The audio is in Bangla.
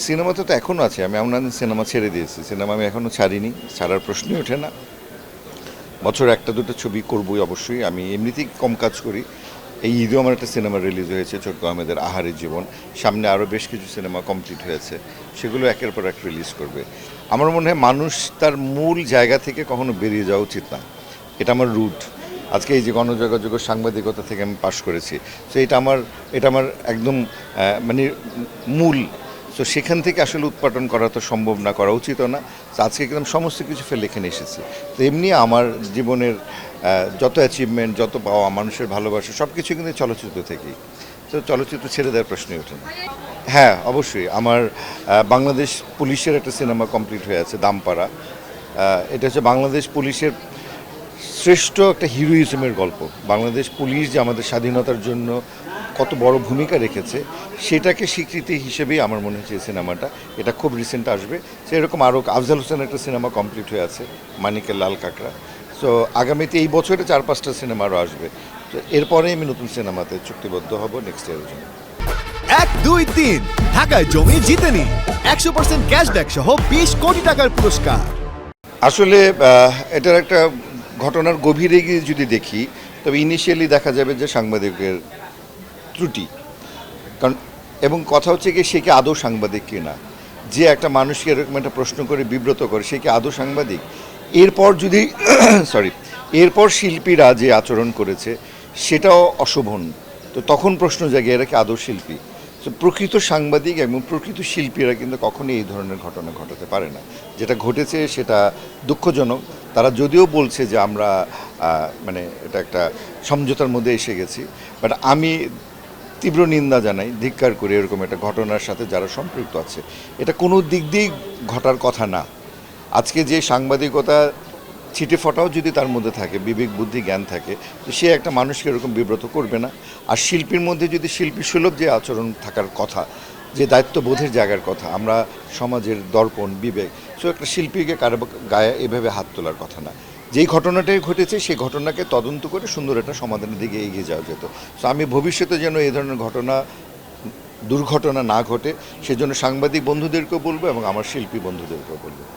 সিনেমাতে তো এখনও আছে, আমি এমন না যে সিনেমা ছেড়ে দিয়েছি, সিনেমা আমি এখনও ছাড়িনি, ছাড়ার প্রশ্নই ওঠে না। বছর একটা দুটো ছবি করবই অবশ্যই, আমি এমনিতেই কম কাজ করি। এই ঈদেও আমার একটা সিনেমা রিলিজ হয়েছে, ছোট্ট আহমেদের আহারের জীবন। সামনে আরও বেশ কিছু সিনেমা কমপ্লিট হয়েছে, সেগুলো একের পর এক রিলিজ করবে। আমার মনে হয় মানুষ তার মূল জায়গা থেকে কখনো বেরিয়ে যাওয়া উচিত না, এটা আমার রুট। আজকে এই যে গণযোগাযোগ ও সাংবাদিকতা থেকে আমি পাশ করেছি, তো এটা আমার একদম মানে মূল। তো সেখান থেকে আসলে উৎপাদন করা তো সম্ভব না, করা উচিতও না। তো আজকে একদম সমস্ত কিছু ফেলে এখানে এসেছি। তো এমনি আমার জীবনের যত অ্যাচিভমেন্ট, যত পাওয়া, মানুষের ভালোবাসা সব কিছু কিন্তু চলচ্চিত্র থেকেই। তো চলচ্চিত্র ছেড়ে দেওয়ার প্রশ্নই ওঠে না। হ্যাঁ, অবশ্যই আমার বাংলাদেশ পুলিশের একটা সিনেমা কমপ্লিট হয়ে আছে, দামপাড়া। এটা হচ্ছে বাংলাদেশ পুলিশের শ্রেষ্ঠ একটা হিরোইজমের গল্প। বাংলাদেশ পুলিশ যে আমাদের স্বাধীনতার জন্য কত বড় ভূমিকা রেখেছে, সেটাকে স্বীকৃতি হিসেবেই আমার মনে হচ্ছে এই সিনেমাটা। এটা খুব রিসেন্ট আসবে। সেরকম আরও আফজাল হোসেনের একটা সিনেমা কমপ্লিট হয়ে আছে, মানিকের লাল কাঁকড়া। সো আগামীতে এই বছরে 4-5টা সিনেমা আরও আসবে। তো এরপরে আমি নতুন সিনেমাতে চুক্তিবদ্ধ হব নেক্সট ইয়ারের জন্য। 1, 2, 3 ঢাকায় জমি জিতে নিন 100% ক্যাশব্যাক সহ 20 কোটি টাকার পুরস্কার। আসলে এটার একটা ঘটনার গভীরে গিয়ে যদি দেখি, তবে ইনিশিয়ালি দেখা যাবে যে সাংবাদিকের ত্রুটি। কারণ এবং কথা হচ্ছে কি, সে কি আদৌ সাংবাদিক কি না। যে একটা মানুষকে এরকম একটা প্রশ্ন করে বিব্রত করে, সে কি আদৌ সাংবাদিক? এরপর যদি সরি, এরপর শিল্পীরা যে আচরণ করেছে সেটাও অশোভন। তো তখন প্রশ্ন জাগে, এরা কি আদৌ শিল্পী? তো প্রকৃত সাংবাদিক এবং প্রকৃত শিল্পীরা কিন্তু কখনোই এই ধরনের ঘটনা ঘটাতে পারে না। যেটা ঘটেছে সেটা দুঃখজনক। তারা যদিও বলছে যে আমরা মানে এটা একটা সমঝোতার মধ্যে এসে গেছি, বাট আমি তীব্র নিন্দা জানাই, ধিক্কার করি এরকম একটা ঘটনার সাথে যারা সম্পৃক্ত আছে। এটা কোনো দিক দিয়েই ঘটার কথা না। আজকে যে সাংবাদিকতা ছিটে ফটাও যদি তার মধ্যে থাকে, বিবেক বুদ্ধি জ্ঞান থাকে, তো সে একটা মানুষকে এরকম বিব্রত করবে না। আর শিল্পীর মধ্যে যদি শিল্পী সুলভ যে আচরণ থাকার কথা, যে দায়িত্ববোধের জায়গার কথা, আমরা সমাজের দর্পণ বিবেক, সো একটা শিল্পীকে কারো গায়ে এভাবে হাত তোলার কথা না। যেই ঘটনাটাই ঘটেছে সেই ঘটনাকে তদন্ত করে সুন্দর একটা সমাধানের দিকে এগিয়ে যাওয়া যেত। সো আমি ভবিষ্যতে যেন এই ধরনের ঘটনা, দুর্ঘটনা না ঘটে, সেজন্য সাংবাদিক বন্ধুদেরকেও বলবো এবং আমার শিল্পী বন্ধুদেরকেও বলবো।